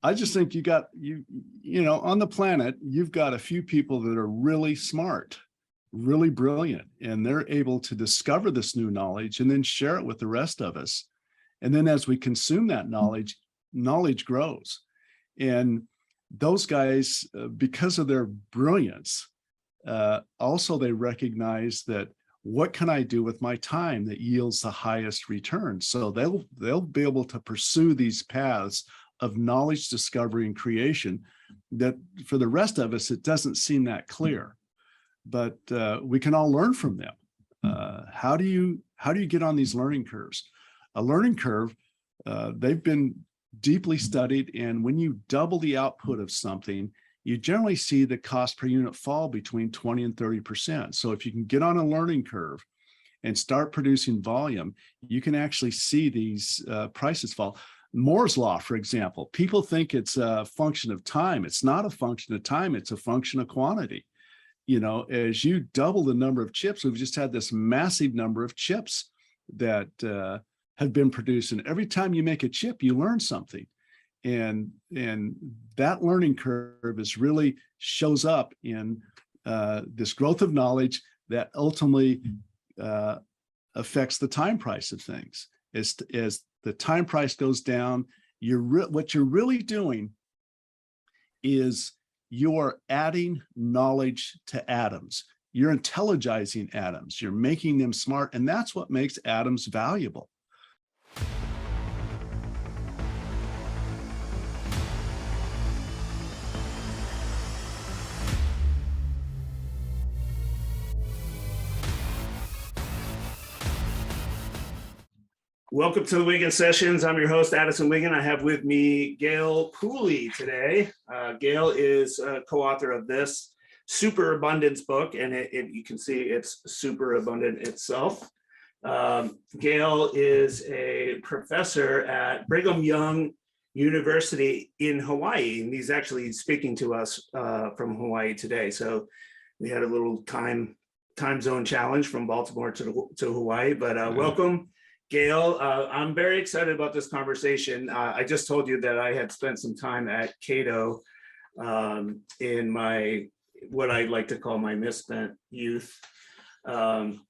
I just think on the planet, you've got a few people that are really smart, really brilliant, and they're able to discover this new knowledge and then share it with the rest of us. And then as we consume that knowledge grows. And those guys, because of their brilliance, also they recognize that what can I do with my time that yields the highest return? So they'll be able to pursue these paths of knowledge discovery and creation that for the rest of us, it doesn't seem that clear, but we can all learn from them. How do you get on these learning curves? A learning curve, they've been deeply studied, and when you double the output of something, you generally see the cost per unit fall between 20 and 30%. So if you can get on a learning curve and start producing volume, you can actually see these prices fall. Moore's law, for example, people think it's a function of time. It's not a function of time, it's a function of quantity. As you double the number of chips, we've just had this massive number of chips that have been produced. And every time you make a chip, you learn something. And that learning curve really shows up in this growth of knowledge that ultimately affects the time price of things. As the time price goes down, what you're really doing is you're adding knowledge to atoms. You're intelligizing atoms. You're making them smart, and that's what makes atoms valuable. Welcome to the Wiggin Sessions. I'm your host, Addison Wiggin. I have with me Gale Pooley today. Gale is a co-author of this Superabundance book, and you can see it's super abundant itself. Gale is a professor at Brigham Young University in Hawaii, and he's actually speaking to us from Hawaii today. So we had a little time zone challenge from Baltimore to Hawaii, but welcome. Gale, I'm very excited about this conversation. I just told you that I had spent some time at Cato in what I like to call my misspent youth. And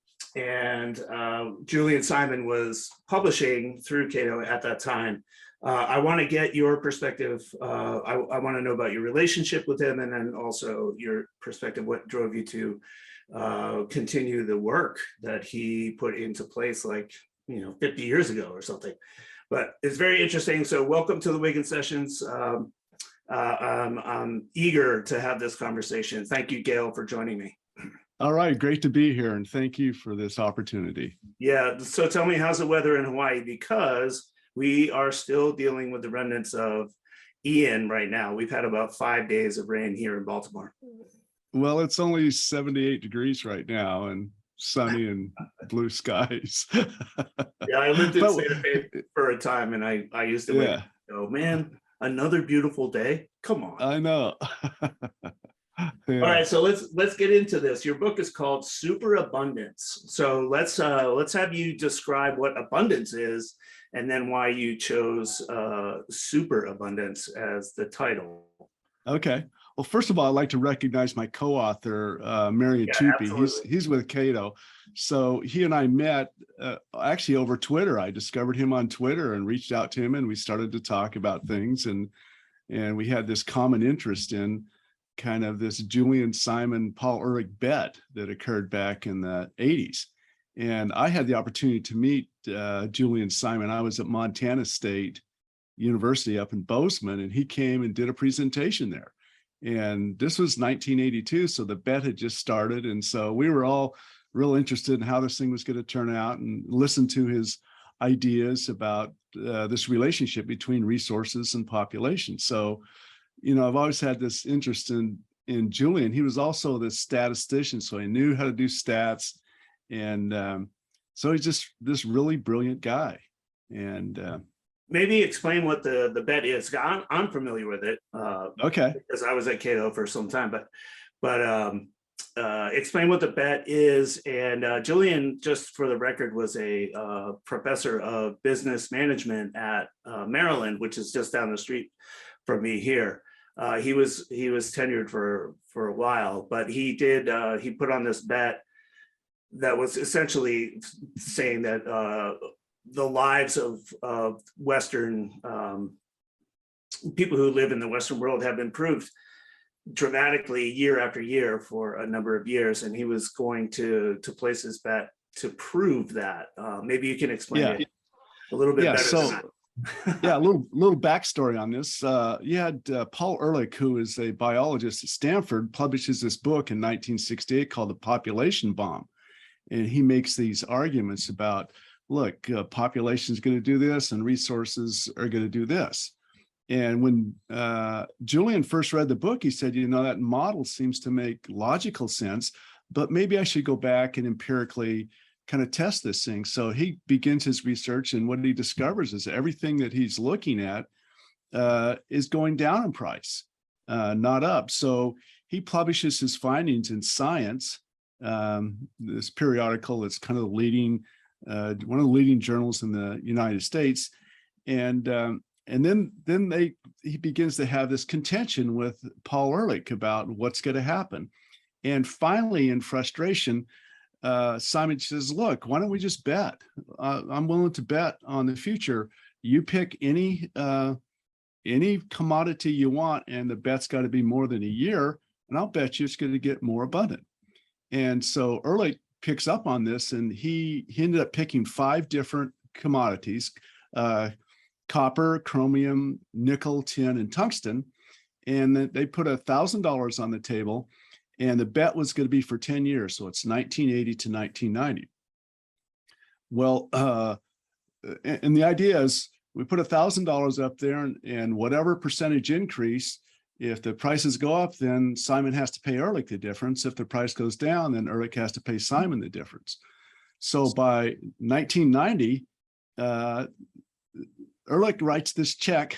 Julian Simon was publishing through Cato at that time. I want to get your perspective. I want to know about your relationship with him, and then also your perspective, what drove you to continue the work that he put into place, 50 years ago or something. But it's very interesting. So welcome to the Wiggin Sessions. I'm eager to have this conversation. Thank you, Gale, for joining me. All right, great to be here, and thank you for this opportunity. Yeah, so tell me, how's the weather in Hawaii? Because we are still dealing with the remnants of Ian right now. We've had about 5 days of rain here in Baltimore. Well, it's only 78 degrees right now, and sunny and blue skies. Yeah, I lived in Santa Fe for a time, and I used to go, man, another beautiful day. Come on. I know. All right, so let's get into this. Your book is called Superabundance. So let's have you describe what abundance is, and then why you chose Superabundance as the title. Okay. Well, first of all, I'd like to recognize my co-author, Marion Tupi. He's with Cato. So he and I met actually over Twitter. I discovered him on Twitter and reached out to him, and we started to talk about things. And we had this common interest in kind of this Julian Simon, Paul Ehrlich bet that occurred back in the 80s. And I had the opportunity to meet Julian Simon. I was at Montana State University up in Bozeman, and he came and did a presentation there. And this was 1982, so the bet had just started. And so we were all real interested in how this thing was going to turn out, and listen to his ideas about this relationship between resources and population. So, I've always had this interest in Julian. He was also the statistician, so he knew how to do stats. And so he's just this really brilliant guy. And maybe explain what the bet is. I'm familiar with it. Okay. Because I was at Cato for some time, but explain what the bet is. And Jillian, just for the record, was a professor of business management at Maryland, which is just down the street from me here. He was tenured for a while, but he put on this bet that was essentially saying that the lives of Western people who live in the Western world have improved dramatically year after year for a number of years, and he was going to place his bet to prove that. Maybe you can explain it a little bit better than that. Yeah, a little backstory on this. You had Paul Ehrlich, who is a biologist at Stanford, publishes this book in 1968 called The Population Bomb. And he makes these arguments about, look, population is going to do this and resources are going to do this. And when Julian first read the book, he said, that model seems to make logical sense, but maybe I should go back and empirically kind of test this thing. So he begins his research, and what he discovers is everything that he's looking at is going down in price, not up. So he publishes his findings in Science, this periodical that's kind of one of the leading journals in the United States. And then he begins to have this contention with Paul Ehrlich about what's going to happen. And finally, in frustration, Simon says, look, why don't we just bet? I'm willing to bet on the future. You pick any commodity you want, and the bet's got to be more than a year, and I'll bet you it's going to get more abundant. And so Ehrlich picks up on this, and he ended up picking 5 different commodities, copper, chromium, nickel, tin, and tungsten. And they put $1,000 on the table, and the bet was going to be for 10 years. So it's 1980 to 1990. Well, and the idea is we put $1,000 up there, and whatever percentage increase, if the prices go up, then Simon has to pay Ehrlich the difference. If the price goes down, then Ehrlich has to pay Simon the difference. So by 1990, Ehrlich writes this check,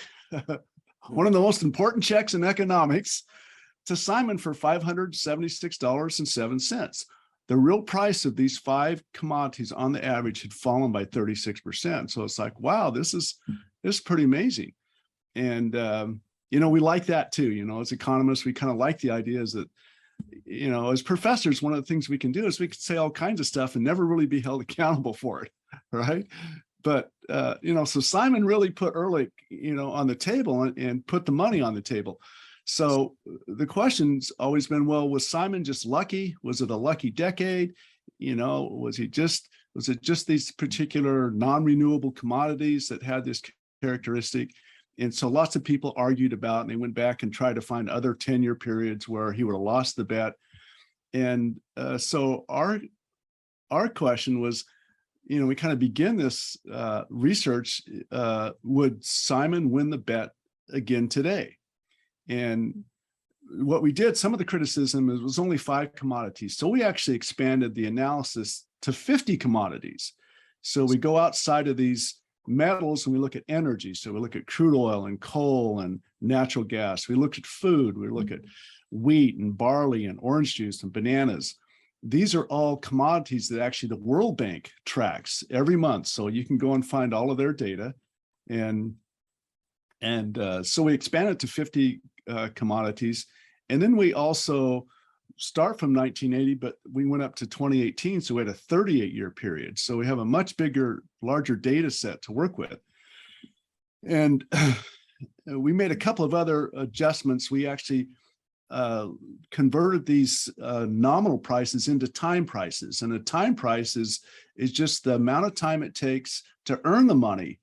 one of the most important checks in economics, to Simon for $576.07. The real price of these 5 commodities on the average had fallen by 36%. So it's like, wow, this is pretty amazing. And we like that too. As economists, we kind of like the ideas that, as professors, one of the things we can do is we can say all kinds of stuff and never really be held accountable for it, right? But, so Simon really put Ehrlich, on the table and put the money on the table. So the question's always been, well, was Simon just lucky? Was it a lucky decade? Was it just these particular non-renewable commodities that had this characteristic? And so lots of people argued about, and they went back and tried to find other 10-year periods where he would have lost the bet. And so our question was, we kind of begin this research, would Simon win the bet again today? And what we did, some of the criticism was only 5 commodities. So we actually expanded the analysis to 50 commodities. So we go outside of these metals and we look at energy. So we look at crude oil and coal and natural gas. We look at food. We look at wheat and barley and orange juice and bananas. These are all commodities that actually the World Bank tracks every month. So you can go and find all of their data. And so we expanded to 50 commodities. And then we also start from 1980, but we went up to 2018. So we had a 38-year period. So we have a much bigger, larger data set to work with. And we made a couple of other adjustments. We actually converted these nominal prices into time prices. And a time price is just the amount of time it takes to earn the money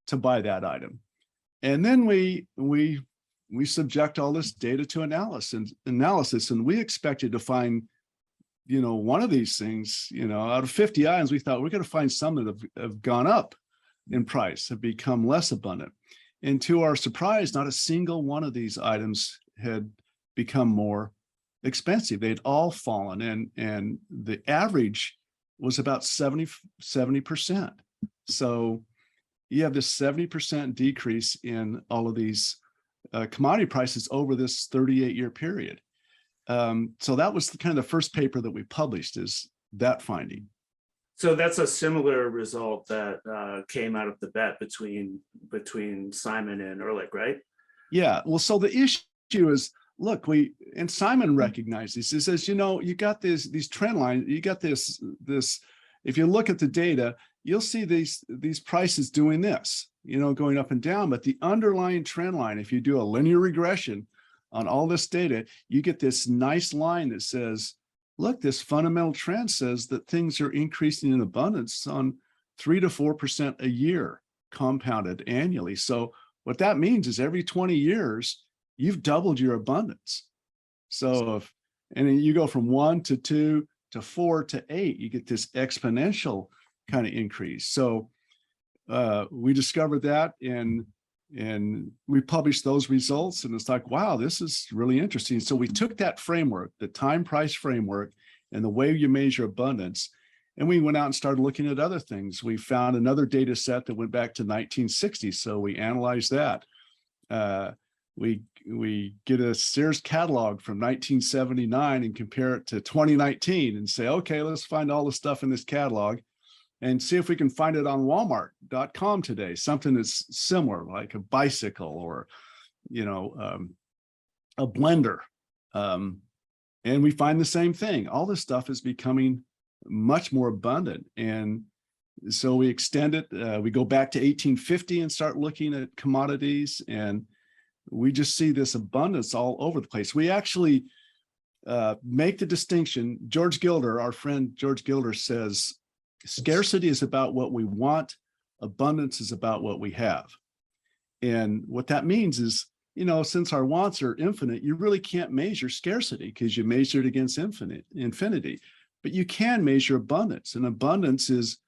to buy that item. And then we subject all this data to analysis, and we expected to find, one of these things, out of 50 items, we thought we're going to find some that have gone up in price, have become less abundant. And to our surprise, not a single one of these items had become more expensive. They'd all fallen, and the average was about 70%. So you have this 70% decrease in all of these commodity prices over this 38-year period. So that was kind of the first paper that we published, is that finding. So that's a similar result that came out of the bet between Simon and Ehrlich, right? Yeah. Well, so the issue is, look, and Simon recognized this. He says, you got these trend lines, you got this, if you look at the data, you'll see these prices doing this, going up and down, but the underlying trend line, if you do a linear regression on all this data, you get this nice line that says, look, this fundamental trend says that things are increasing in abundance on 3 to 4% a year, compounded annually. So what that means is every 20 years, you've doubled your abundance. So and then you go from 1 to 2 to 4 to 8, you get this exponential kind of increase. So we discovered that, and we published those results, and it's like, wow, this is really interesting. So we took that framework, the time price framework, and the way you measure abundance, and we went out and started looking at other things. We found another data set that went back to 1960. So we analyzed that. We get a Sears catalog from 1979 and compare it to 2019 and say, okay, let's find all the stuff in this catalog and see if we can find it on Walmart.com today, something that's similar, like a bicycle or, a blender. And we find the same thing. All this stuff is becoming much more abundant. And so we extend it. We go back to 1850 and start looking at commodities, and we just see this abundance all over the place. We actually make the distinction. George Gilder, our friend George Gilder, says, scarcity is about what we want. Abundance is about what we have. And what that means is, since our wants are infinite, you really can't measure scarcity because you measure it against infinity. But you can measure abundance. And abundance is,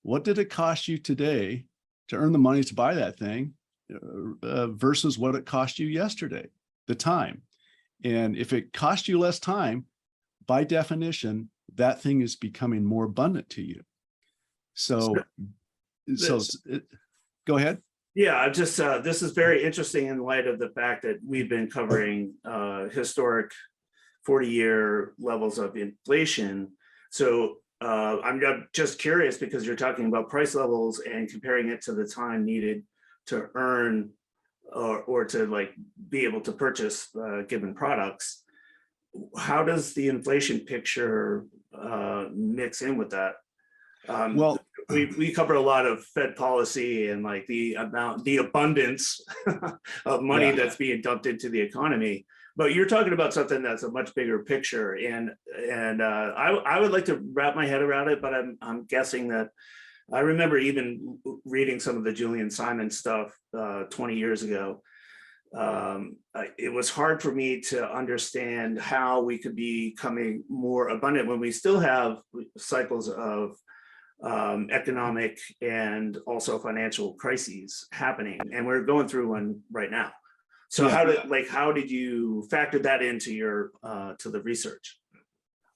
what did it cost you today to earn the money to buy that thing versus what it cost you yesterday, the time. And if it cost you less time, by definition, that thing is becoming more abundant to you. So go ahead. Yeah, just this is very interesting in light of the fact that we've been covering historic 40-year levels of inflation. So I'm just curious, because you're talking about price levels and comparing it to the time needed to earn or to be able to purchase given products. How does the inflation picture mix in with that? Well, we cover a lot of Fed policy and the abundance of money that's being dumped into the economy. But you're talking about something that's a much bigger picture, and I would like to wrap my head around it, but I'm guessing that I remember even reading some of the Julian Simon stuff 20 years ago. It was hard for me to understand how we could be becoming more abundant when we still have cycles of economic and also financial crises happening, and we're going through one right now. So how did you factor that into your to the research?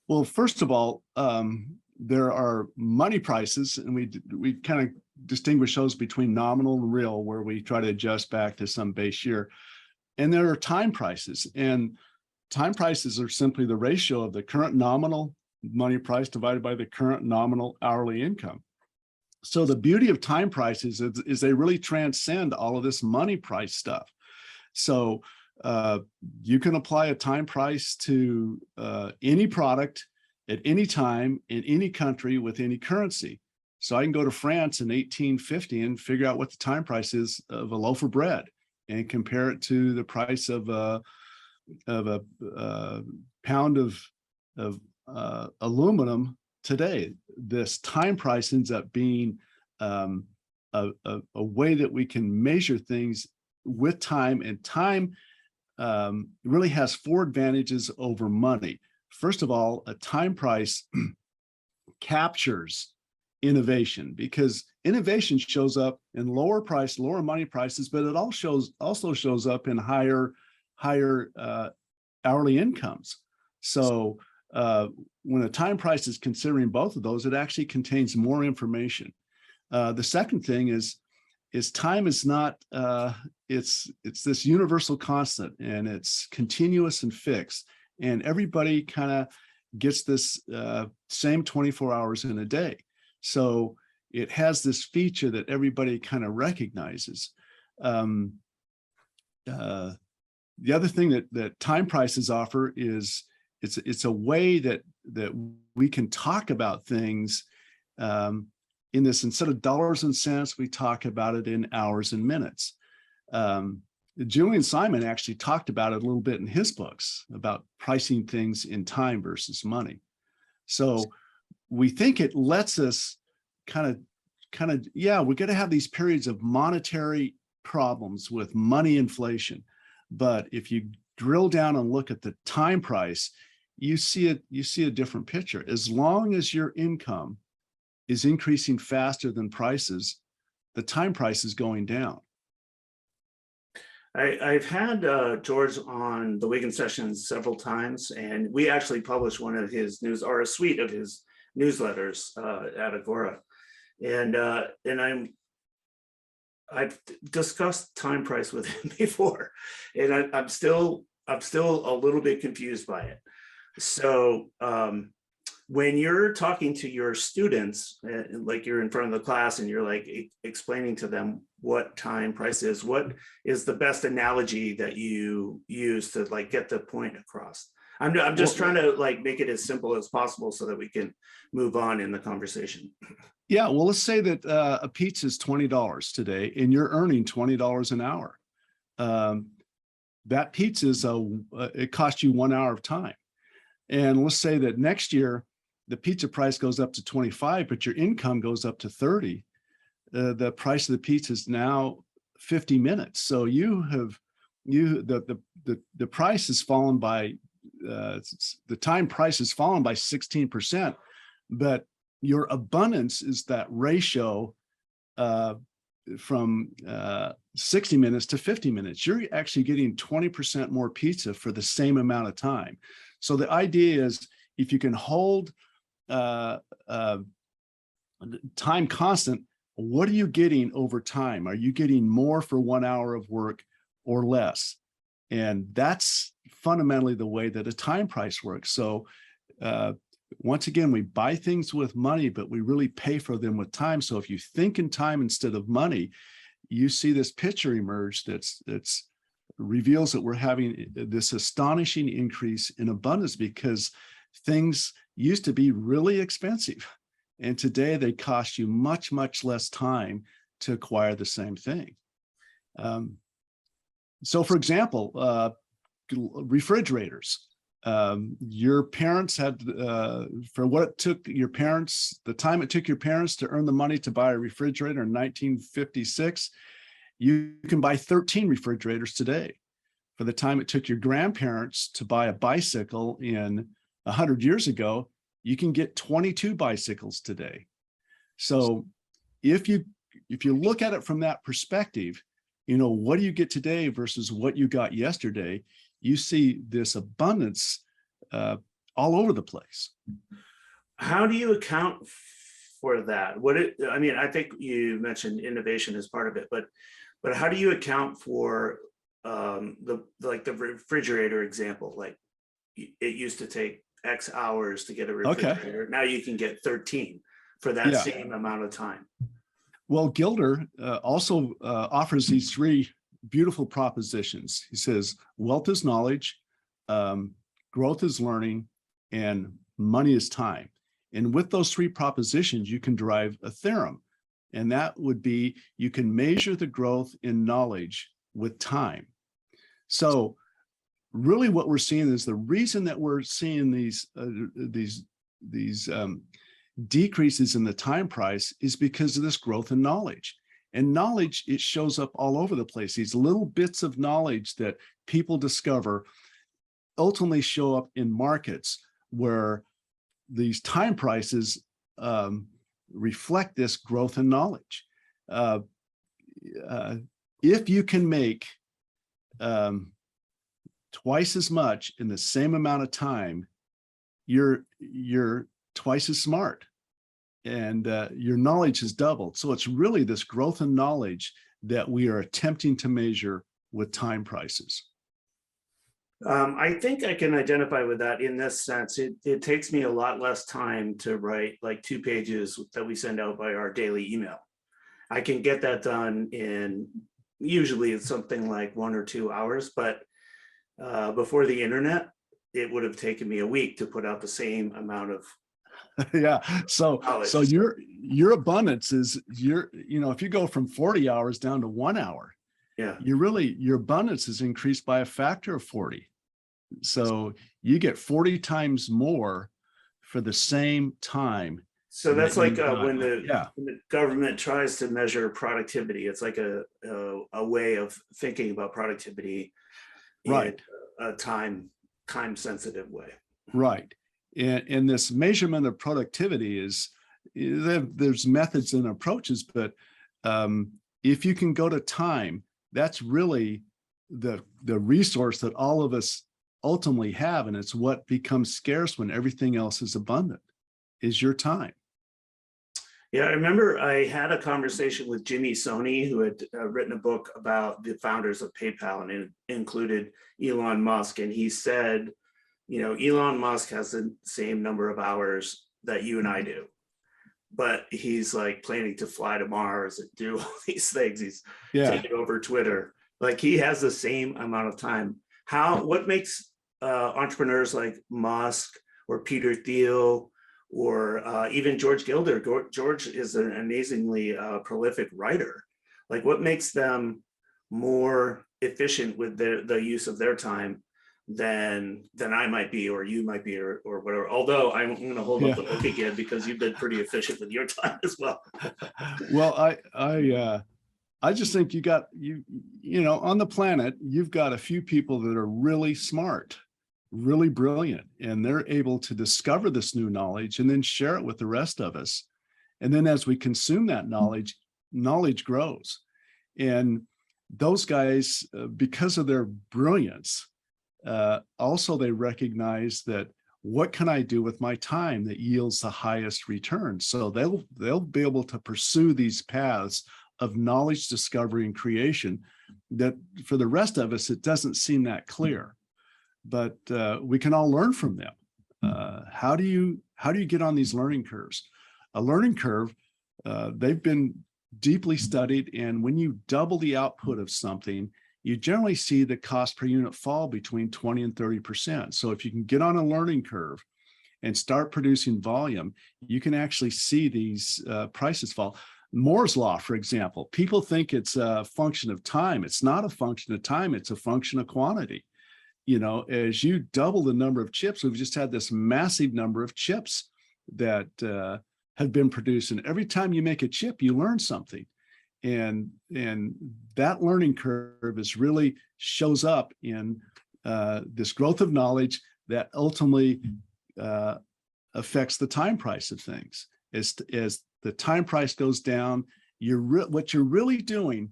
Well, first of all, there are money prices, and we kind of distinguish those between nominal and real, where we try to adjust back to some base year. And there are time prices, and time prices are simply the ratio of the current nominal money price divided by the current nominal hourly income. So the beauty of time prices is they really transcend all of this money price stuff. So you can apply a time price to any product at any time in any country with any currency. So I can go to France in 1850 and figure out what the time price is of a loaf of bread and compare it to the price of a pound of aluminum today. This time price ends up being a way that we can measure things with time, and time really has 4 advantages over money. First of all, a time price captures innovation, because innovation shows up in lower money prices, but it also shows up in higher hourly incomes. So when a time price is considering both of those, it actually contains more information. The second thing is time is not, it's this universal constant, and it's continuous and fixed. and everybody kind of gets this same 24 hours in a day. So it has this feature that everybody kind of recognizes. The other thing that time prices offer is it's a way that we can talk about things in this, instead of dollars and cents, we talk about it in hours and minutes. Julian Simon actually talked about it a little bit in his books about pricing things in time versus money. So we think it lets us kind of, yeah, we're going to have these periods of monetary problems with money inflation. But if you drill down and look at the time price, you see a different picture. As long as your income is increasing faster than prices, the time price is going down. I've had George on the Wiggin sessions several times, and we actually published one of his or a suite of his newsletters at Agora, and I've discussed time price with him before, and I'm still a little bit confused by it. So when you're talking to your students, like you're in front of the class and you're like explaining to them what time price is, what is the best analogy that you use to like get the point across? I'm just trying to like make it as simple as possible so that we can move on in the conversation. Yeah, well, let's say that a pizza is $20 today and you're earning $20 an hour. That pizza is it costs you 1 hour of time. And let's say that next year, the pizza price goes up to 25, but your income goes up to 30. The price of the pizza is now 50 minutes. So the price has fallen by, the time price has fallen by 16%, but your abundance is that ratio from 60 minutes to 50 minutes. You're actually getting 20% more pizza for the same amount of time. So the idea is, if you can hold time constant, what are you getting over time? Are you getting more for 1 hour of work or less? And that's fundamentally the way that a time price works. So once again, we buy things with money, but we really pay for them with time. So if you think in time instead of money, you see this picture emerge that's reveals that we're having this astonishing increase in abundance, because things used to be really expensive, and today they cost you much, much less time to acquire the same thing. So for example, refrigerators. Your parents had, for what it took your parents, the time it took your parents to earn the money to buy a refrigerator in 1956, you can buy 13 refrigerators today. For the time it took your grandparents to buy a bicycle in 100 years ago, you can get 22 bicycles today. So if you look at it from that perspective, you know, what do you get today versus what you got yesterday? You see this abundance all over the place. How do you account for that? I mean, I think you mentioned innovation as part of it, but how do you account for the refrigerator example? Like, it used to take X hours to get a refrigerator. Okay. Now you can get 13 for that same amount of time. Well, Gilder also offers these three beautiful propositions. He says, wealth is knowledge, growth is learning, and money is time. And with those three propositions, you can derive a theorem. And that would be, you can measure the growth in knowledge with time. So really what we're seeing is, the reason that we're seeing these decreases in the time price is because of this growth in knowledge. And knowledge, it shows up all over the place. These little bits of knowledge that people discover ultimately show up in markets where these time prices reflect this growth in knowledge. If you can make twice as much in the same amount of time, you're twice as smart, and your knowledge has doubled. So it's really this growth in knowledge that we are attempting to measure with time prices. I think I can identify with that in this sense. It takes me a lot less time to write like 2 pages that we send out by our daily email. I can get that done in, usually it's something like 1 or 2 hours, but before the internet, it would have taken me a week to put out the same amount of Yeah. So knowledge. your abundance is if you go from 40 hours down to 1 hour, Yeah. your abundance is increased by a factor of 40. So you get 40 times more for the same time. So that's like when Yeah. the government tries to measure productivity, it's like a way of thinking about productivity Right. in a time sensitive way. Right. And this measurement of productivity there's methods and approaches, but if you can go to time, that's really the resource that all of us ultimately have. And it's what becomes scarce when everything else is abundant, is your time. Yeah, I remember I had a conversation with Jimmy Soni, who had written a book about the founders of PayPal, and it included Elon Musk. And he said, Elon Musk has the same number of hours that you and I do, but he's like planning to fly to Mars and do all these things. He's taking over Twitter. Like, he has the same amount of time. What makes entrepreneurs like Musk or Peter Thiel or even George Gilder? George is an amazingly prolific writer. Like, what makes them more efficient with the use of their time than I might be, or you might be, or whatever? Although I'm going to hold up the book again, because you've been pretty efficient with your time as well. Well, I just think on the planet, you've got a few people that are really smart, really brilliant, and they're able to discover this new knowledge and then share it with the rest of us. And then as we consume that knowledge grows. And those guys, because of their brilliance, also they recognize that, what can I do with my time that yields the highest return? So they'll be able to pursue these paths of knowledge discovery and creation that for the rest of us, it doesn't seem that clear, but we can all learn from them. How do you get on these learning curves? A learning curve, they've been deeply studied, and when you double the output of something, you generally see the cost per unit fall between 20 and 30%. So if you can get on a learning curve and start producing volume, you can actually see these prices fall. Moore's law, for example, people think it's a function of time. It's not a function of time, it's a function of quantity. As you double the number of chips, we've just had this massive number of chips that have been produced. And every time you make a chip, you learn something. And that learning curve really shows up in this growth of knowledge that ultimately affects the time price of things. As the time price goes down, what you're really doing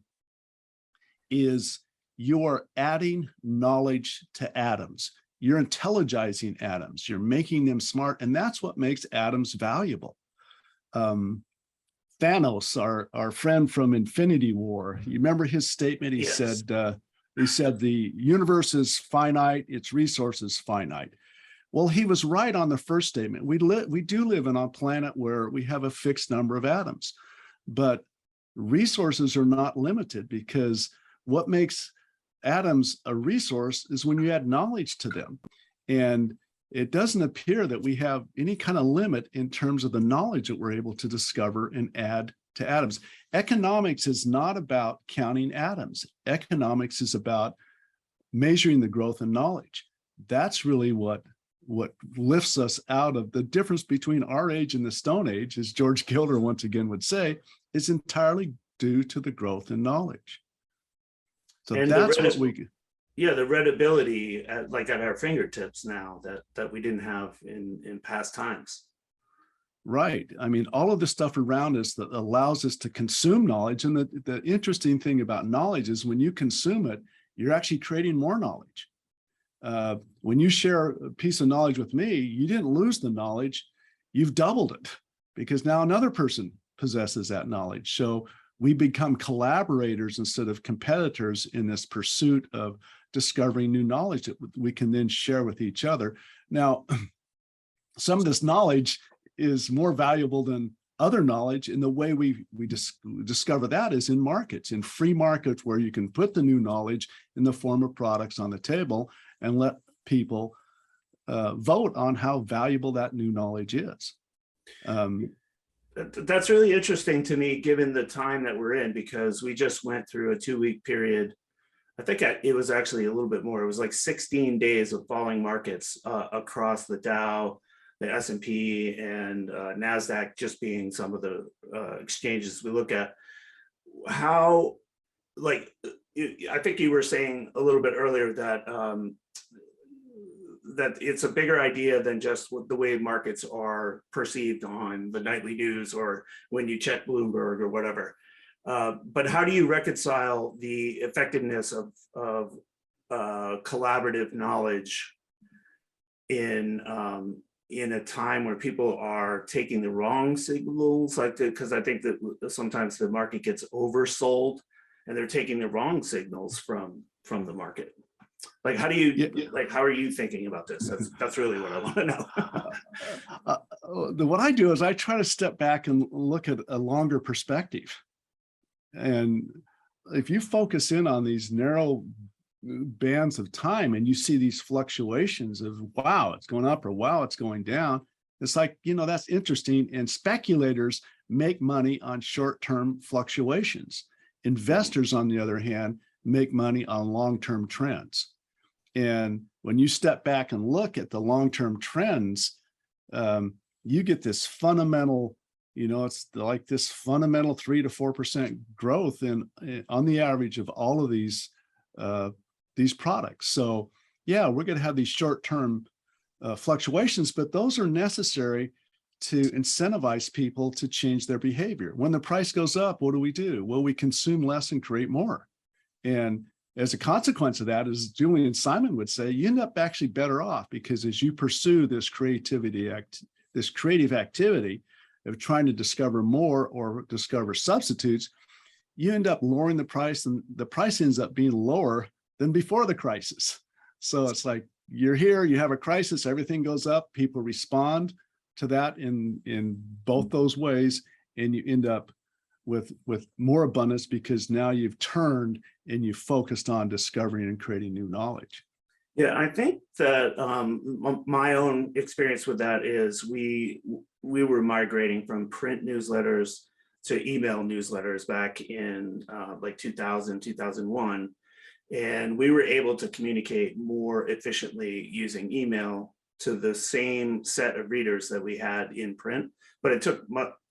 is you're adding knowledge to atoms. You're intelligizing atoms. You're making them smart, and that's what makes atoms valuable. Thanos, our friend from Infinity War, you remember his statement? He said the universe is finite, its resources finite. Well, he was right on the first statement. We do live on a planet where we have a fixed number of atoms, but resources are not limited, because what makes atoms a resource is when you add knowledge to them. And it doesn't appear that we have any kind of limit in terms of the knowledge that we're able to discover and add to atoms. Economics is not about counting atoms. Economics is about measuring the growth in knowledge. That's really what lifts us out of the difference between our age and the Stone Age, as George Gilder once again would say, is entirely due to the growth in knowledge. So and that's what we... Yeah, the readability at our fingertips now that we didn't have in past times. Right. I mean, all of the stuff around us that allows us to consume knowledge. And the interesting thing about knowledge is when you consume it, you're actually creating more knowledge. When you share a piece of knowledge with me, you didn't lose the knowledge, you've doubled it, because now another person possesses that knowledge. So we become collaborators instead of competitors in this pursuit of discovering new knowledge that we can then share with each other. Now, some of this knowledge is more valuable than other knowledge, and the way we discover that is in markets, in free markets, where you can put the new knowledge in the form of products on the table and let people vote on how valuable that new knowledge is. That's really interesting to me, given the time that we're in, because we just went through a 2-week period. I think it was actually a little bit more. It was like 16 days of falling markets across the Dow, the S&P, and NASDAQ, just being some of the exchanges we look at. How, like, I think you were saying a little bit earlier that that it's a bigger idea than just the way markets are perceived on the nightly news or when you check Bloomberg or whatever. But how do you reconcile the effectiveness of collaborative knowledge in a time where people are taking the wrong signals, like, because I think that sometimes the market gets oversold and they're taking the wrong signals from the market? Like, how do you, like, how are you thinking about this? That's really what I want to know. What I do is I try to step back and look at a longer perspective. And if you focus in on these narrow bands of time and you see these fluctuations of, wow, it's going up, or wow, it's going down, it's like, that's interesting. And speculators make money on short-term fluctuations. Investors, on the other hand, make money on long-term trends. And when you step back and look at the long-term trends, you get this fundamental, it's like this fundamental 3 to 4% growth on the average of all of these products. So yeah, we're going to have these short-term fluctuations, but those are necessary to incentivize people to change their behavior. When the price goes up, what do? Well, we consume less and create more. And as a consequence of that, as Julian Simon would say, you end up actually better off, because as you pursue this creative activity of trying to discover more or discover substitutes, you end up lowering the price, and the price ends up being lower than before the crisis. So it's like, you're here, you have a crisis, everything goes up, people respond to that in both those ways, and you end up with more abundance, because now you've turned and you focused on discovering and creating new knowledge. Yeah, I think that my own experience with that is we were migrating from print newsletters to email newsletters back in like 2000, 2001. And we were able to communicate more efficiently using email to the same set of readers that we had in print, but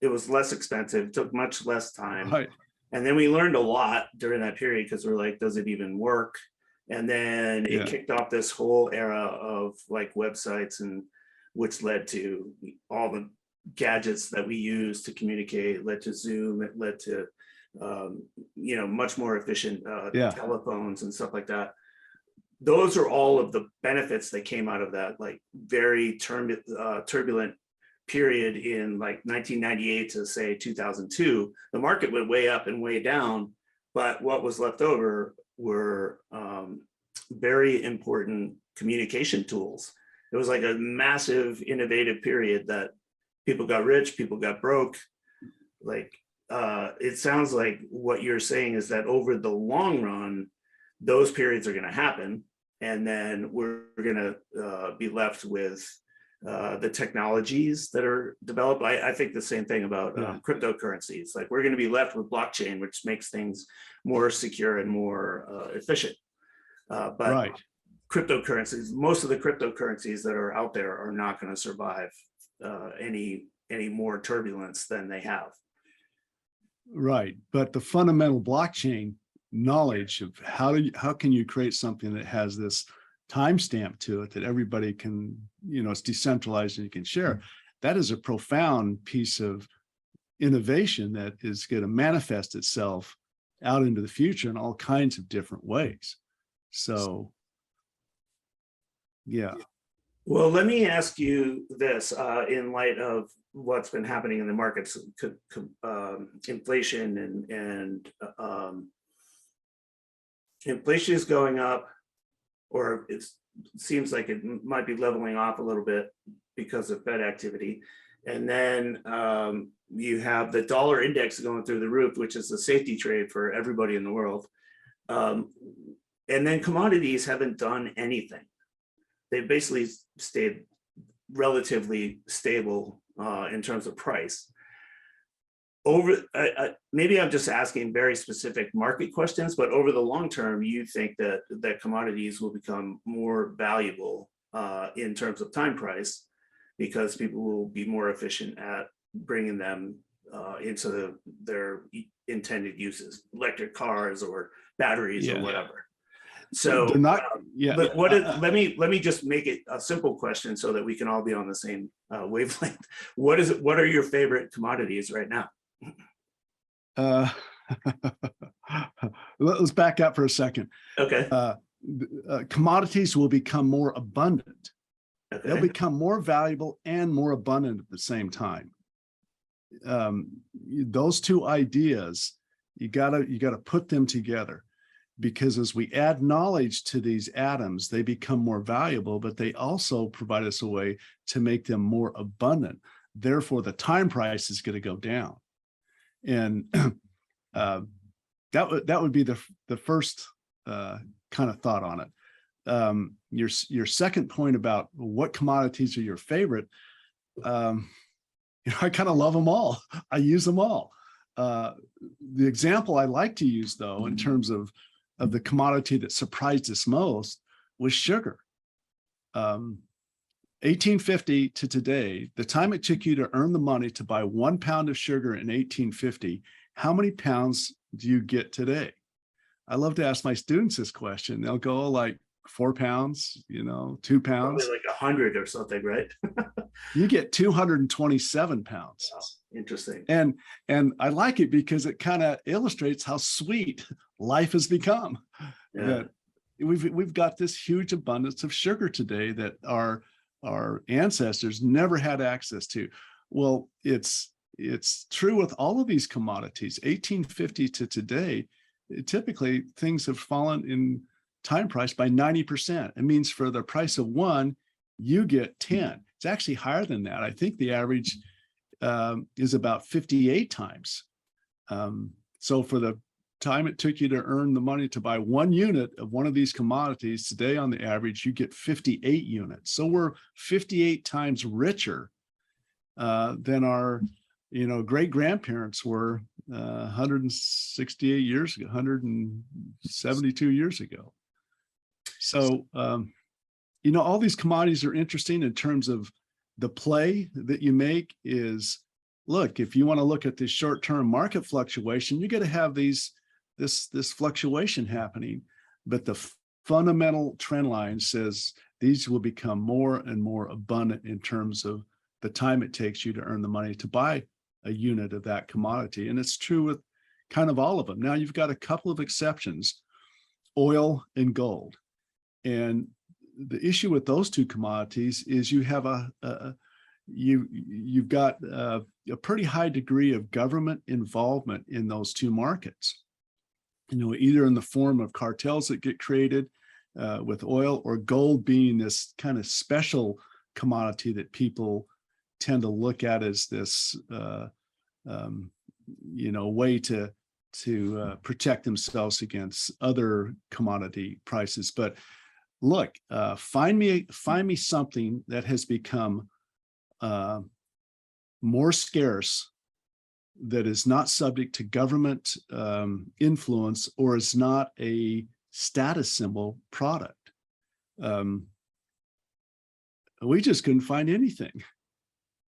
it was less expensive, it took much less time. Right. And then we learned a lot during that period, because we're like, does it even work? And then it kicked off this whole era of like websites, and which led to all the gadgets that we use to communicate. It led to Zoom, it led to much more efficient telephones and stuff like that. Those are all of the benefits that came out of that like very turbulent period in like 1998 to say 2002. The market went way up and way down, but what was left over were very important communication tools. It was like a massive innovative period that people got rich, people got broke. Like it sounds like what you're saying is that over the long run, those periods are going to happen, and then we're going to be left with the technologies that are developed. I think the same thing about cryptocurrencies. Like we're going to be left with blockchain, which makes things more secure and more efficient. But cryptocurrencies, most of the cryptocurrencies that are out there are not going to survive any more turbulence than they have. Right, but the fundamental blockchain knowledge of how can you create something that has this timestamp to it that everybody can, it's decentralized and you can share. That is a profound piece of innovation that is going to manifest itself out into the future in all kinds of different ways. So, yeah. Well, let me ask you this in light of what's been happening in the markets, inflation and inflation is going up. or it seems like it might be leveling off a little bit because of Fed activity. And then you have the dollar index going through the roof, which is a safety trade for everybody in the world. And then commodities haven't done anything. They've basically stayed relatively stable in terms of price. Maybe I'm just asking very specific market questions, but over the long term, you think that commodities will become more valuable in terms of time price, because people will be more efficient at bringing them into their intended uses, electric cars or batteries or whatever. So they're not, but let me just make it a simple question so that we can all be on the same wavelength. What are your favorite commodities right now? Let's back up for a second. Okay. Commodities will become more abundant. Okay. They'll become more valuable and more abundant at the same time. Those two ideas, you gotta put them together, because as we add knowledge to these atoms, they become more valuable, but they also provide us a way to make them more abundant. Therefore, the time price is going to go down. And that would be the first kind of thought on it. Your second point about what commodities are your favorite, I kind of love them all. I use them all. The example I like to use, though, in terms of the commodity that surprised us most was sugar. 1850 to today, the time it took you to earn the money to buy 1 pound of sugar in 1850, how many pounds do you get today? I love to ask my students this question. They'll go like 4 pounds, 2 pounds. Probably like 100 or something, right? You get 227 pounds. Wow, interesting. And I like it because it kind of illustrates how sweet life has become. Yeah. That we've got this huge abundance of sugar today that our ancestors never had access to. Well, it's true with all of these commodities. 1850 to today, typically things have fallen in time price by 90%. It means for the price of 1, you get 10. It's actually higher than that. I think the average is about 58 times. So for the time it took you to earn the money to buy 1 unit of one of these commodities, today on the average, you get 58 units. So we're 58 times richer than our great grandparents were 168 years ago, 172 years ago. So, all these commodities are interesting in terms of the play that you make is, look, if you want to look at this short-term market fluctuation, you got to have this fluctuation happening. But the fundamental trend line says these will become more and more abundant in terms of the time it takes you to earn the money to buy a unit of that commodity. And it's true with kind of all of them. Now you've got a couple of exceptions, oil and gold. And the issue with those two commodities is you have you've got a pretty high degree of government involvement in those two markets, either in the form of cartels that get created with oil, or gold being this kind of special commodity that people tend to look at as this way to protect themselves against other commodity prices. But look, find me something that has become more scarce, that is not subject to government influence, or is not a status symbol product. We just couldn't find anything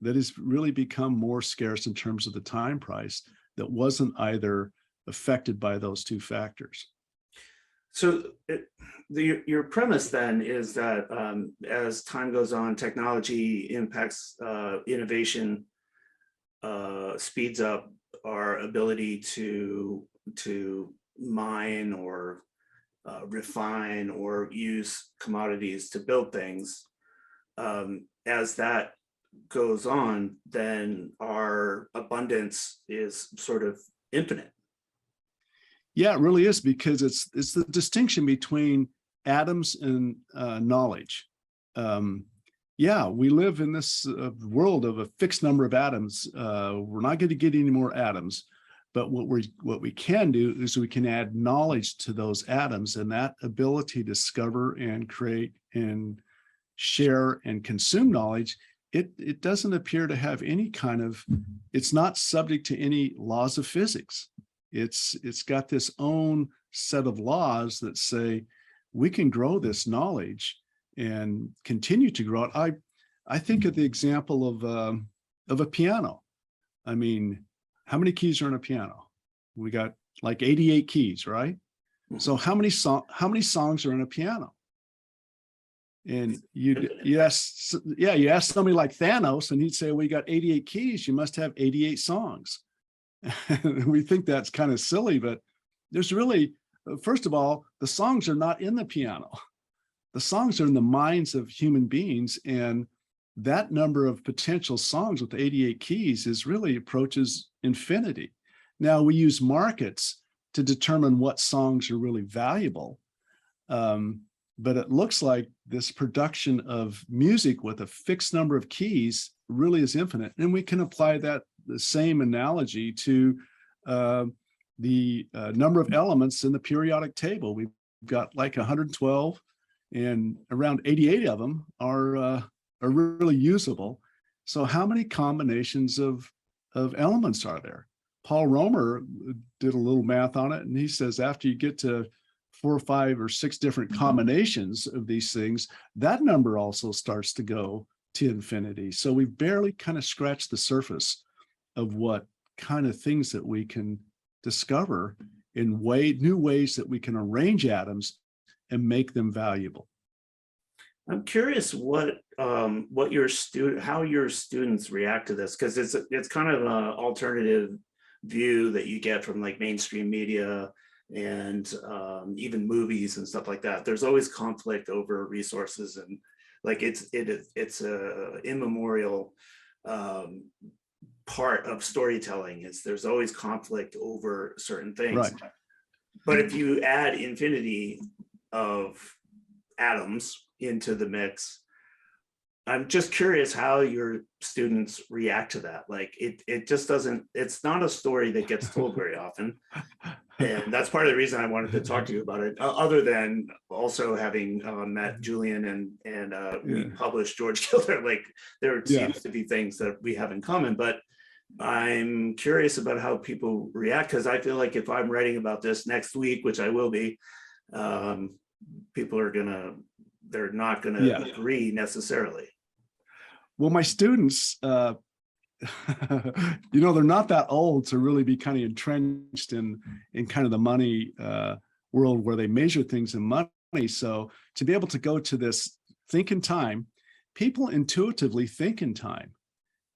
that has really become more scarce in terms of the time price that wasn't either affected by those two factors. So your premise then is that as time goes on, technology impacts innovation, speeds up our ability to mine or refine or use commodities to build things. As that goes on, then our abundance is sort of infinite. Yeah, it really is, because it's the distinction between atoms and knowledge. Yeah, we live in this world of a fixed number of atoms. We're not going to get any more atoms, but what we can do is we can add knowledge to those atoms, and that ability to discover and create and share and consume knowledge, it doesn't appear to have any kind of, it's not subject to any laws of physics. It's got this own set of laws that say we can grow this knowledge and continue to grow it. I think of the example of a piano. I mean, how many keys are in a piano? We got like 88 keys, right? So how many songs are in a piano? And you ask somebody like Thanos, and he'd say, "We got 88 keys. You must have 88 songs." We think that's kind of silly, but there's really, first of all, the songs are not in the piano. The songs are in the minds of human beings, and that number of potential songs with 88 keys is really approaches infinity. Now, we use markets to determine what songs are really valuable, but it looks like this production of music with a fixed number of keys really is infinite, and we can apply the same analogy to the number of elements in the periodic table. We've got like 112, and around 88 of them are really usable. So how many combinations of elements are there? Paul Romer did a little math on it, and he says after you get to 4 or 5 or 6 different combinations of these things, that number also starts to go to infinity. So we've barely kind of scratched the surface of what kind of things that we can discover in new ways that we can arrange atoms and make them valuable. I'm curious how your students react to this, because it's kind of an alternative view that you get from like mainstream media and even movies and stuff like that. There's always conflict over resources, and like it's a immemorial part of storytelling. There's always conflict over certain things. Right. But if you add infinity of atoms into the mix, I'm just curious how your students react to that. Like it just doesn't, it's not a story that gets told very often. And that's part of the reason I wanted to talk to you about it, other than also having met Julian and we published George Gilder. Like there seems to be things that we have in common, but I'm curious about how people react, because I feel like if I'm writing about this next week, which I will be, people are they're not gonna agree necessarily. Well, my students, they're not that old to really be kind of entrenched in kind of the money world where they measure things in money. So to be able to go to this think in time, people intuitively think in time.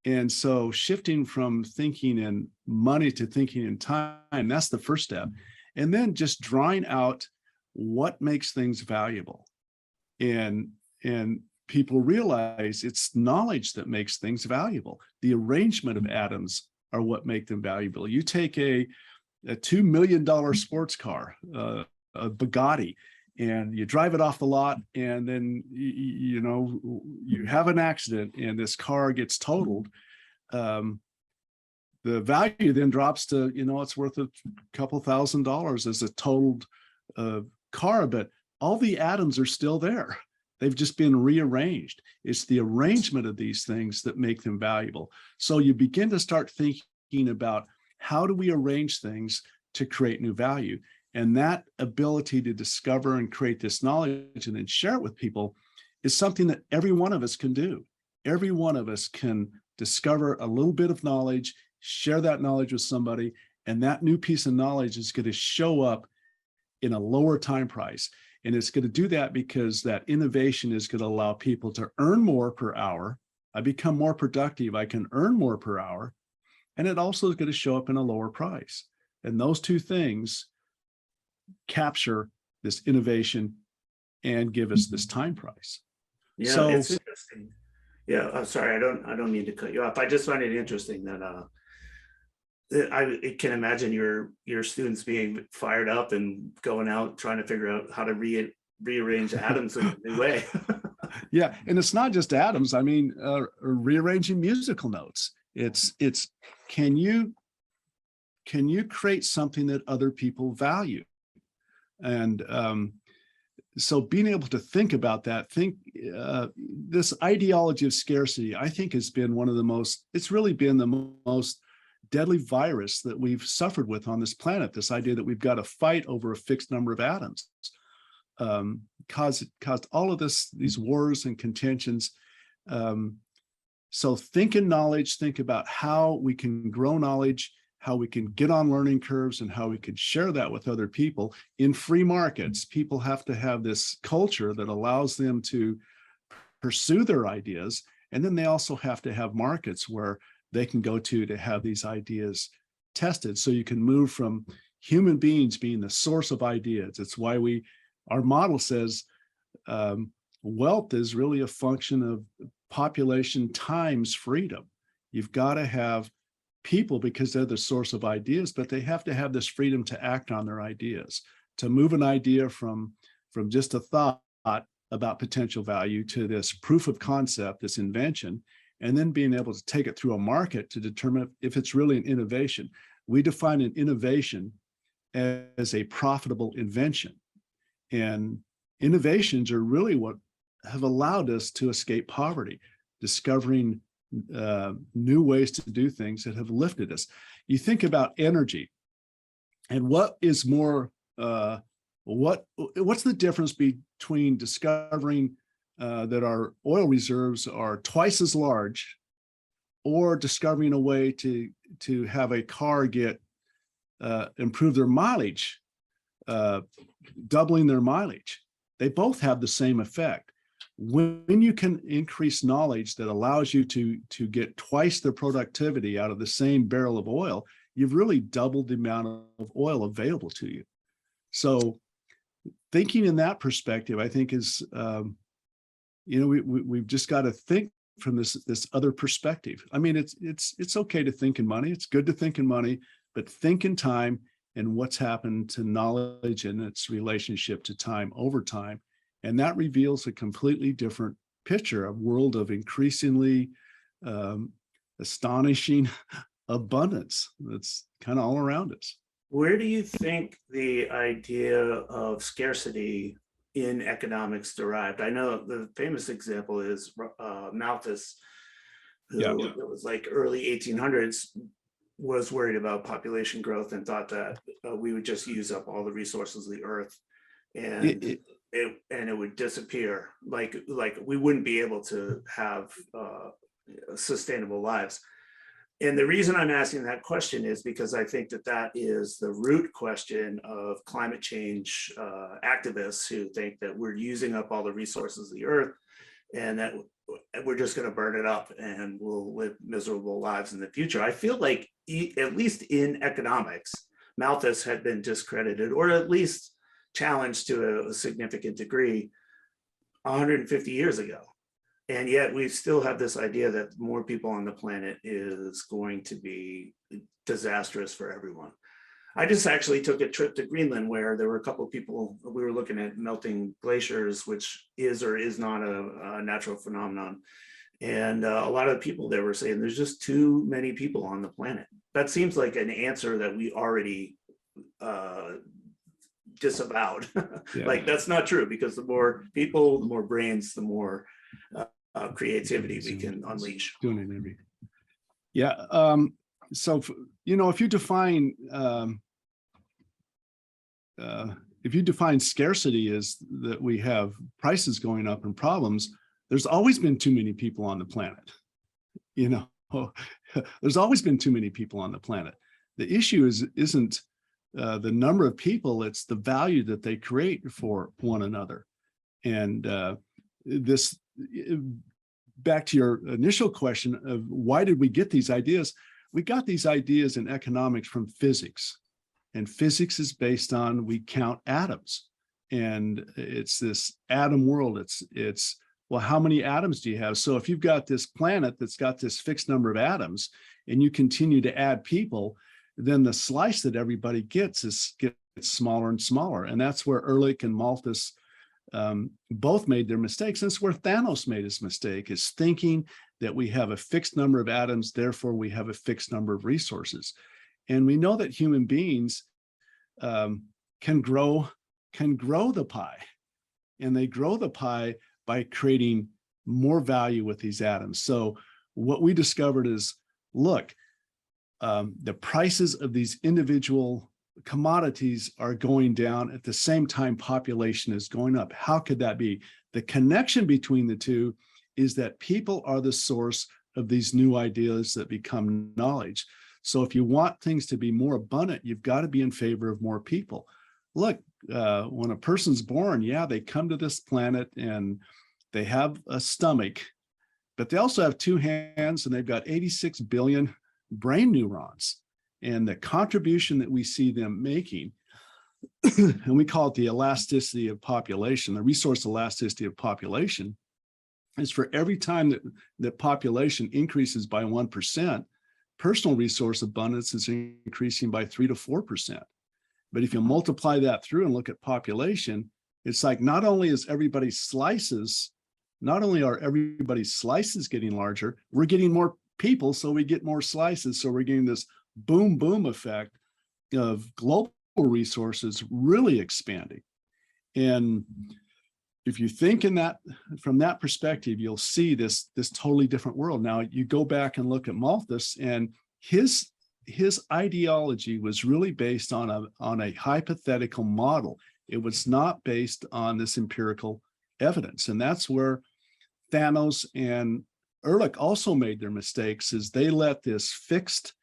And so shifting from thinking in money to thinking in time, that's the first step. And then just drawing out what makes things valuable. And people realize it's knowledge that makes things valuable. The arrangement of atoms are what make them valuable. You take a $2 million sports car, a Bugatti, and you drive it off the lot, and then you have an accident and this car gets totaled. The value then drops to, it's worth a couple $1,000s as a totaled car, but all the atoms are still there. They've just been rearranged. It's the arrangement of these things that make them valuable. So you begin to start thinking about how do we arrange things to create new value? And that ability to discover and create this knowledge and then share it with people is something that every one of us can do. Every one of us can discover a little bit of knowledge, share that knowledge with somebody, and that new piece of knowledge is going to show up in a lower time price. And it's going to do that because that innovation is going to allow people to earn more per hour. I become more productive. I can earn more per hour. And it also is going to show up in a lower price. And those two things capture this innovation and give us this time price. Yeah, so, it's interesting. Yeah, I'm sorry, I don't mean to cut you off. I just find it interesting that I can imagine your students being fired up and going out trying to figure out how to rearrange atoms in a new way. Yeah, and it's not just atoms. I mean, rearranging musical notes. It's can you create something that other people value? And so being able to think about that, this ideology of scarcity, I think has been it's really been the most deadly virus that we've suffered with on this planet. This idea that we've got to fight over a fixed number of atoms caused all of these wars and contentions. So think in knowledge, think about how we can grow knowledge, how we can get on learning curves, and how we can share that with other people. In free markets, people have to have this culture that allows them to pursue their ideas. And then they also have to have markets where they can go to have these ideas tested. So you can move from human beings being the source of ideas. It's why our model says wealth is really a function of population times freedom. You've got to have people because they're the source of ideas, but they have to have this freedom to act on their ideas, to move an idea from just a thought about potential value to this proof of concept, this invention, and then being able to take it through a market to determine if it's really an innovation. We define an innovation as a profitable invention. And innovations are really what have allowed us to escape poverty, discovering new ways to do things that have lifted us. You think about energy, and what's the difference between discovering that our oil reserves are twice as large, or discovering a way to have a car improve their mileage, doubling their mileage? They both have the same effect. When you can increase knowledge that allows you to get twice the productivity out of the same barrel of oil, you've really doubled the amount of oil available to you. So thinking in that perspective, I think is, we've just got to think from this other perspective. I mean, it's okay to think in money. It's good to think in money, but think in time and what's happened to knowledge and its relationship to time over time. And that reveals a completely different picture, a world of increasingly astonishing abundance that's kind of all around us. Where do you think the idea of scarcity in economics derived? I know the famous example is Malthus, who it was like early 1800s, was worried about population growth and thought that we would just use up all the resources of the earth, and it would disappear. Like we wouldn't be able to have sustainable lives. And the reason I'm asking that question is because I think that is the root question of climate change activists who think that we're using up all the resources of the earth and that we're just going to burn it up and we'll live miserable lives in the future. I feel like at least in economics, Malthus had been discredited or at least challenged to a significant degree 150 years ago. And yet we still have this idea that more people on the planet is going to be disastrous for everyone. I just actually took a trip to Greenland where there were a couple of people, we were looking at melting glaciers, which is or is not a natural phenomenon. And a lot of people there were saying there's just too many people on the planet. That seems like an answer that we already disavowed. Yeah. Like that's not true, because the more people, the more brains, the more creativity we can unleash. Yeah. So, if you define scarcity as that we have prices going up and problems, there's always been too many people on the planet. There's always been too many people on the planet. The issue isn't the number of people, it's the value that they create for one another. And back to your initial question of why did we get these ideas? We got these ideas in economics from physics, and physics is based on, we count atoms, and it's this atom world. It's well, how many atoms do you have? So if you've got this planet that's got this fixed number of atoms and you continue to add people, then the slice that everybody gets gets smaller and smaller. And that's where Ehrlich and Malthus both made their mistakes. That's where Thanos made his mistake, is thinking that we have a fixed number of atoms, therefore we have a fixed number of resources. And we know that human beings can grow the pie, and they grow the pie by creating more value with these atoms. So what we discovered is, look, the prices of these individual commodities are going down at the same time population is going up. How could that be? The connection between the two is that people are the source of these new ideas that become knowledge. So if you want things to be more abundant, you've got to be in favor of more people. Look, when a person's born, yeah, they come to this planet and they have a stomach, but they also have two hands and they've got 86 billion brain neurons. And the contribution that we see them making, and we call it the elasticity of population, the resource elasticity of population, is for every time that the population increases by 1%, personal resource abundance is increasing by 3 to 4%. But if you multiply that through and look at population, it's like not only are everybody's slices getting larger, we're getting more people, so we get more slices. So we're getting this boom, boom effect of global resources really expanding. And if you think in that, from that perspective, you'll see this totally different world. Now you go back and look at Malthus, and his ideology was really based on a hypothetical model. It was not based on this empirical evidence. And that's where Thanos and Ehrlich also made their mistakes, is they let this fixed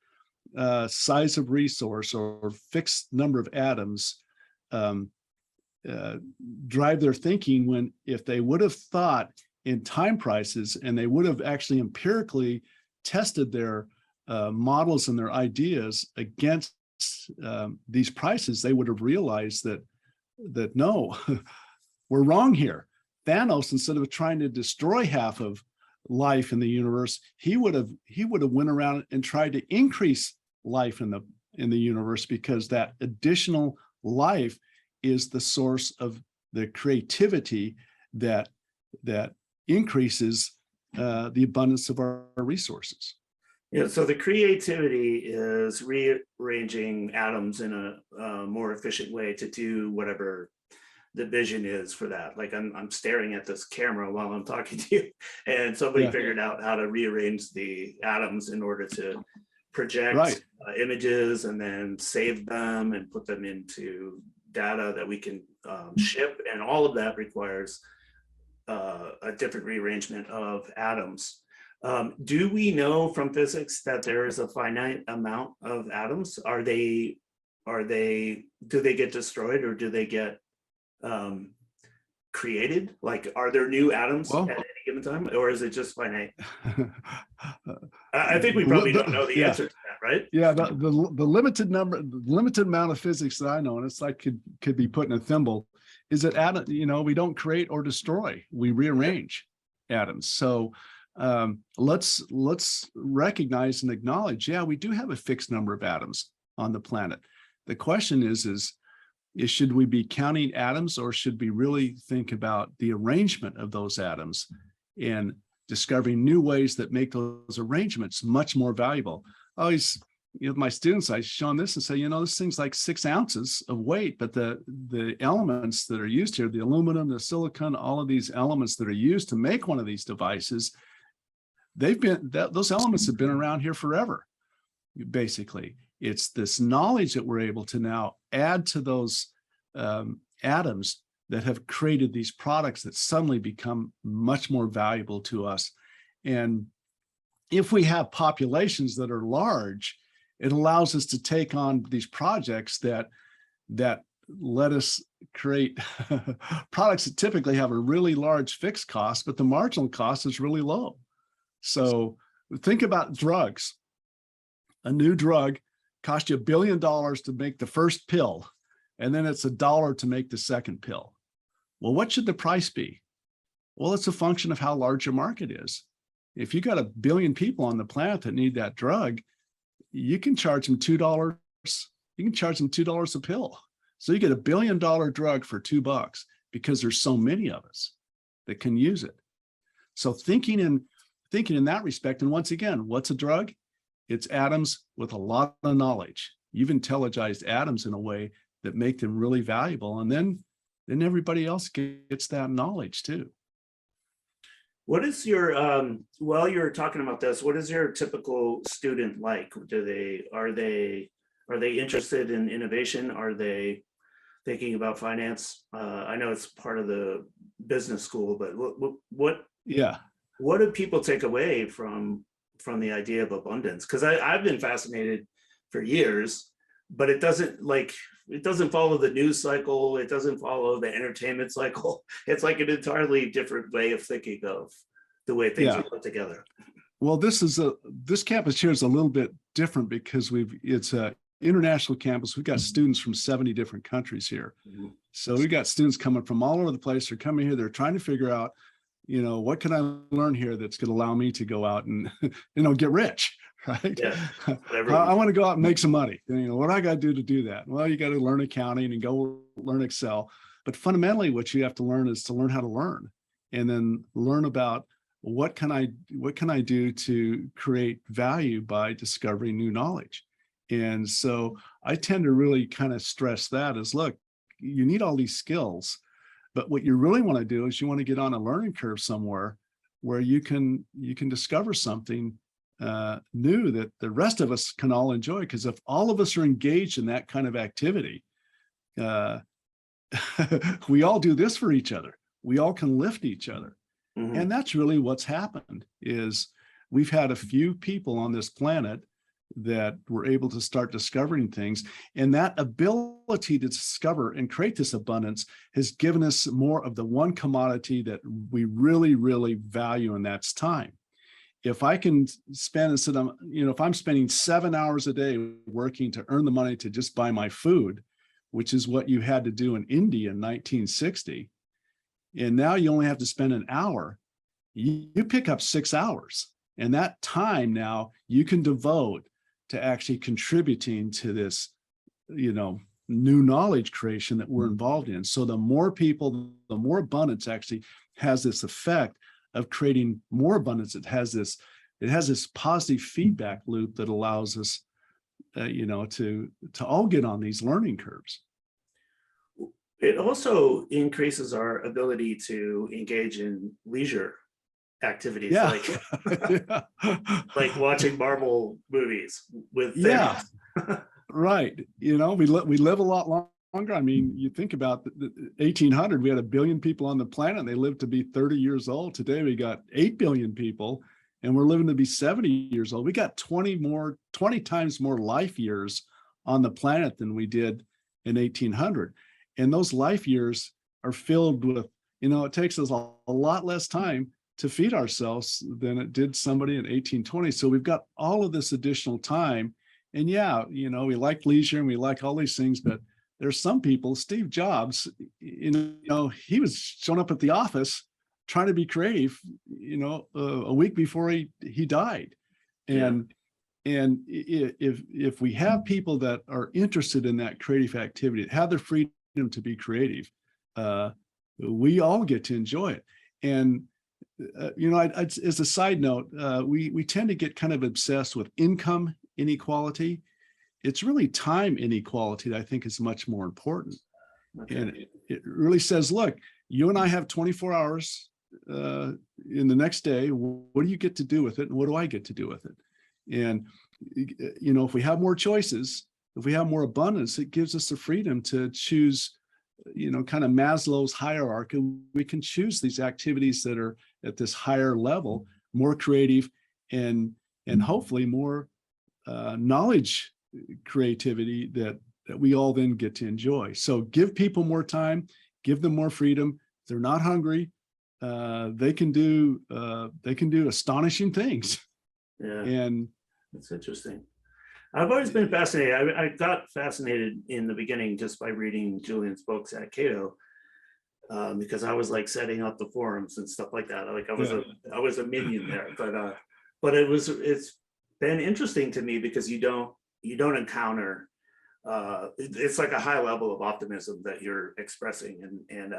size of resource or fixed number of atoms drive their thinking, when if they would have thought in time prices and they would have actually empirically tested their models and their ideas against these prices, they would have realized that no, we're wrong here. Thanos, instead of trying to destroy half of life in the universe, he would have went around and tried to increase life in the universe, because that additional life is the source of the creativity that increases the abundance of our resources. Yeah, so the creativity is rearranging atoms in a more efficient way to do whatever the vision is for that. Like I'm staring at this camera while I'm talking to you, and somebody figured out how to rearrange the atoms in order to project images and then save them and put them into data that we can ship. And all of that requires a different rearrangement of atoms. Do we know from physics that there is a finite amount of atoms? Do they get destroyed, or do they get created? Like, are there new atoms at any given time, or is it just finite? I think we probably don't know the answer to that, right? Yeah, the limited amount of physics that I know, and it's like could be put in a thimble, is that we don't create or destroy, we rearrange atoms. So let's recognize and acknowledge, we do have a fixed number of atoms on the planet. The question is should we be counting atoms, or should we really think about the arrangement of those atoms and discovering new ways that make those arrangements much more valuable? Always, my students, I show them this and say, this thing's like 6 ounces of weight, but the elements that are used here, the aluminum, the silicon, all of these elements that are used to make one of these devices, those elements have been around here forever. Basically, it's this knowledge that we're able to now add to those atoms that have created these products that suddenly become much more valuable to us. And if we have populations that are large, it allows us to take on these projects that let us create products that typically have a really large fixed cost, but the marginal cost is really low. So think about drugs. A new drug costs you $1 billion to make the first pill, and then it's $1 to make the second pill. Well, what should the price be? Well, it's a function of how large your market is. If you got 1 billion people on the planet that need that drug, you can charge them $2. You can charge them $2 a pill. So you get $1 billion drug for $2. because there's so many of us that can use it. So thinking in that respect, and once again, what's a drug? It's atoms with a lot of knowledge. You've intelligized atoms in a way that make them really valuable. And then everybody else gets that knowledge too. What is your, while you're talking about this, what is your typical student like? Are they interested in innovation? Are they thinking about finance? I know it's part of the business school, but what do people take away from the idea of abundance? Because I've been fascinated for years, but it doesn't follow the news cycle. It doesn't follow the entertainment cycle. It's like an entirely different way of thinking of the way things are put together. Well, this campus here is a little bit different because it's a international campus. We've got students from 70 different countries here. Mm-hmm. So we've got students coming from all over the place. They're coming here. They're trying to figure out, what can I learn here that's going to allow me to go out and, get rich, right? Yeah, I want to go out and make some money. What do I got to do that? Well, you got to learn accounting and go learn Excel. But fundamentally, what you have to learn is to learn how to learn, and then learn about what can I do to create value by discovering new knowledge. And so I tend to really kind of stress that as, look, you need all these skills, but what you really want to do is you want to get on a learning curve somewhere where you can discover something new that the rest of us can all enjoy. Because if all of us are engaged in that kind of activity, we all do this for each other. We all can lift each other. Mm-hmm. And that's really what's happened. Is we've had a few people on this planet that were able to start discovering things, and that ability to discover and create this abundance has given us more of the one commodity that we really, really value, and that's time. If I can spend, instead of, if I'm spending 7 hours a day working to earn the money to just buy my food, which is what you had to do in India in 1960, and now you only have to spend an hour, you pick up 6 hours. And that time now you can devote to actually contributing to this, new knowledge creation that we're involved in. So the more people, the more abundance actually has this effect of creating more abundance. It has this positive feedback loop that allows us, to all get on these learning curves. It also increases our ability to engage in leisure activities, like watching Marvel movies with Thanos. Right. We live a lot longer. I mean, you think about the 1800, we had 1 billion people on the planet. They lived to be 30 years old. Today we got 8 billion people, and we're living to be 70 years old. We got 20 times more life years on the planet than we did in 1800. And those life years are filled with, it takes us a lot less time to feed ourselves than it did somebody in 1820. So we've got all of this additional time. And we like leisure and we like all these things, but there's some people, Steve Jobs, he was showing up at the office trying to be creative, a week before he died. And if we have people that are interested in that creative activity, that have the freedom to be creative, we all get to enjoy it. And as a side note, we tend to get kind of obsessed with income inequality. It's really time inequality that I think is much more important. Okay. And it really says, look, you and I have 24 hours in the next day. What do you get to do with it? And what do I get to do with it? And, if we have more choices, if we have more abundance, it gives us the freedom to choose, kind of Maslow's hierarchy. We can choose these activities that are at this higher level, more creative, and hopefully more knowledge creativity that we all then get to enjoy. So give people more time, give them more freedom. If they're not hungry, they can do astonishing things. Yeah, and that's interesting. I've always been fascinated. I got fascinated in the beginning just by reading Julian's books at Cato, because I was like setting up the forums and stuff like that. Like I was a minion there, but it's been interesting to me because you don't encounter. It's like a high level of optimism that you're expressing, and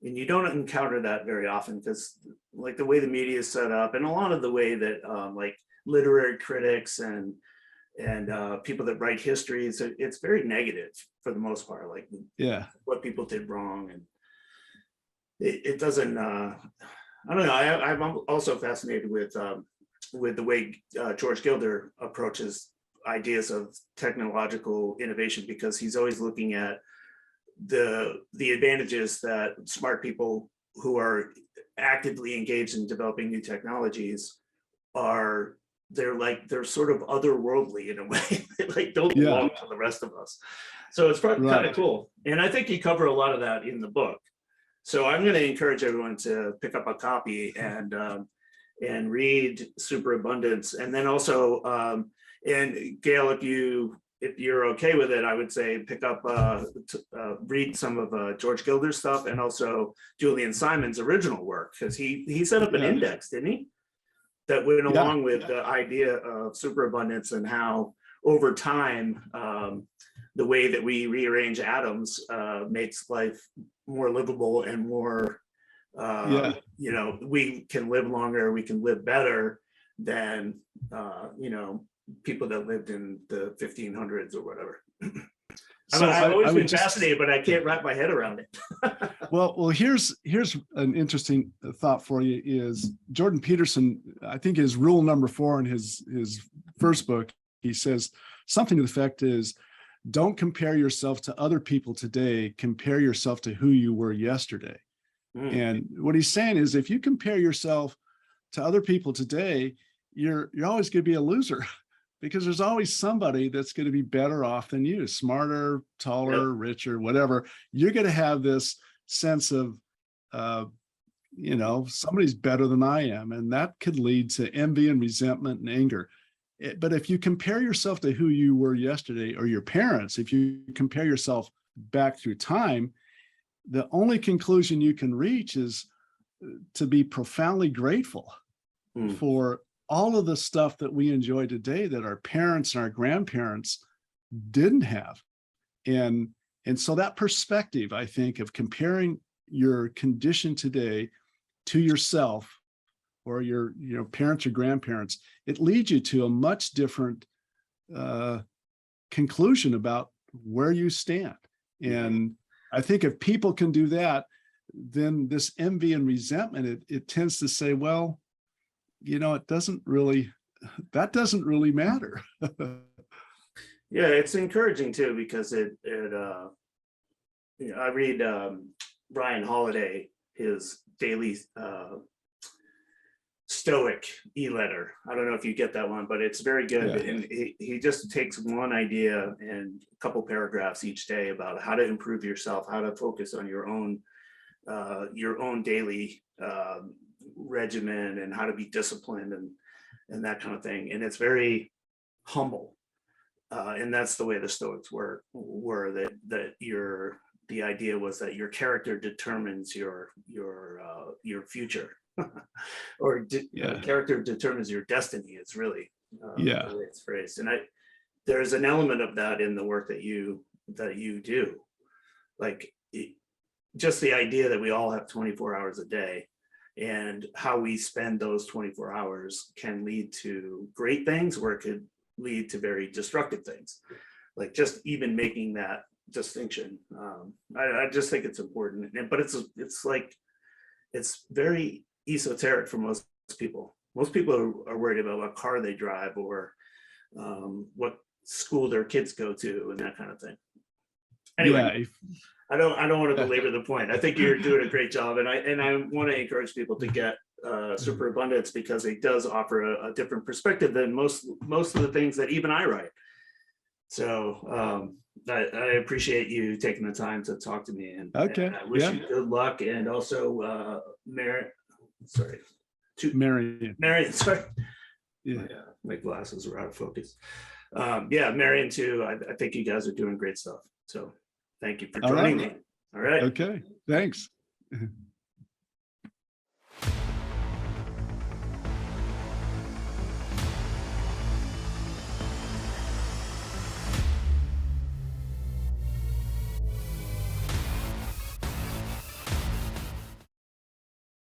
And you don't encounter that very often because like the way the media is set up and a lot of the way that like literary critics and people that write history, it's very negative for the most part, like what people did wrong. And it doesn't, I don't know. I'm also fascinated with the way George Gilder approaches ideas of technological innovation, because he's always looking at the advantages that smart people who are actively engaged in developing new technologies are. They're sort of otherworldly in a way. They like don't belong to the rest of us. So it's probably kind of cool. And I think you cover a lot of that in the book. So I'm going to encourage everyone to pick up a copy and read Superabundance. And then also, and Gale, if you're okay with it, I would say pick up, read some of George Gilder's stuff and also Julian Simon's original work, because he set up an index, didn't he? That went along with the idea of superabundance and how over time, the way that we rearrange atoms makes life more livable and more, you know, we can live longer, we can live better than, you know, people that lived in the 1500s or whatever. So I've always been fascinated, but I can't wrap my head around it. Well, here's an interesting thought for you is Jordan Peterson, I think his rule number 4 in his first book, he says something to the effect is, don't compare yourself to other people today, compare yourself to who you were yesterday. And what he's saying is if you compare yourself to other people today, you're always going to be a loser. Because there's always somebody that's going to be better off than you, smarter, taller, richer, whatever. You're going to have this sense of, you know, somebody's better than I am. And that could lead to envy and resentment and anger. But if you compare yourself to who you were yesterday, or your parents, if you compare yourself back through time, the only conclusion you can reach is to be profoundly grateful for all of the stuff that we enjoy today that our parents and our grandparents didn't have. And so that perspective, I think, of comparing your condition today to yourself or your parents or grandparents, it leads you to a much different conclusion about where you stand. And I think if people can do that, then this envy and resentment, it tends to say, well, you know, that doesn't really matter. Yeah, it's encouraging too, because you know, I read Ryan Holiday, his daily Stoic e-letter. I don't know if you get that one, but it's very good. And he just takes one idea and a couple paragraphs each day about how to improve yourself, how to focus on your own daily regimen and how to be disciplined and that kind of thing. And it's very humble. And that's the way the Stoics were that the idea was that your character determines your future. Or character determines your destiny. It's really the way it's phrased. And there's an element of that in the work that you do, like just the idea that we all have 24 hours a day, and how we spend those 24 hours can lead to great things, or it could lead to very destructive things. Like just even making that distinction, I just think it's important. But it's like it's very esoteric for most people. Most people are worried about what car they drive or what school their kids go to and that kind of thing. Anyway, I don't want to belabor the point. I think you're doing a great job, and I want to encourage people to get Superabundance, because it does offer a different perspective than most of the things that even I write. So I appreciate you taking the time to talk to me, and I wish you good luck. And also Marion, sorry. My glasses are out of focus. Marion too. I think you guys are doing great stuff. So thank you for joining me. All right. Okay. Thanks.